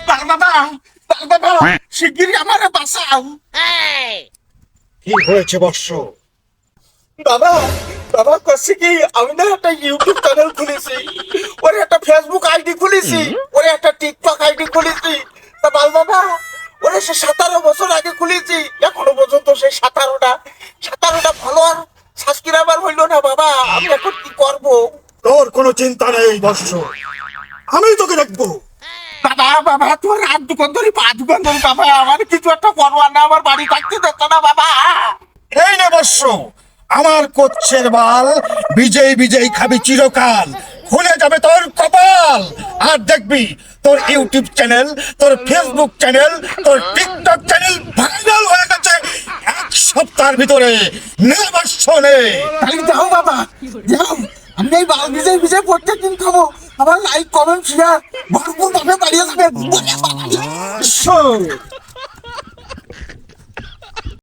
বাবা বাবা শিগগিরই আমারে বাঁচাও। কি হয়েছে বর্ষ? বাবা বাবা করছে কি, আমি না একটা ইউটিউব চ্যানেল খুলেছি, ওরে একটা ফেসবুক আইডি খুলেছি, ওরে একটা টিকটক আইডি খুলেছি। তা বাবা ওরে সে 17 বছর আগে খুলেছি, এখনো পর্যন্ত সেই 17টা ফলোয়ার সাবস্ক্রাইবার হইল না। বাবা আমি এখন কি করব? তোর কোনো চিন্তা নেই বর্ষ, আমি তোকে দেখবো। বাবা তোর হাত দোকান ধরি, পা দোকান ধরি, বাবা আমার কিছু একটা করবার না, আমার বাড়ি থাকতে দিত না বাবা। এই নে বর্ষ, আমার কোচ্ছের বাল, বিজয় বিজয় খাবি চিরকাল, খুলে যাবে তোর কপাল। আর দেখবি তোর ইউটিউব চ্যানেল, তোর ফেসবুক চ্যানেল, তোর টিকটক চ্যানেল ভাইরাল হয়ে গেছে 1 সপ্তাহের ভিতরে। নে বর্ষ নে। তাহলে যাও বাবা যাও, আমি এই বাল ভিজে ভিজে প্রত্যেকদিন খাবো, আমার লাইক কমেন্ট শেয়ার ভরপুর ভাবে বাড়িয়ে যাবে।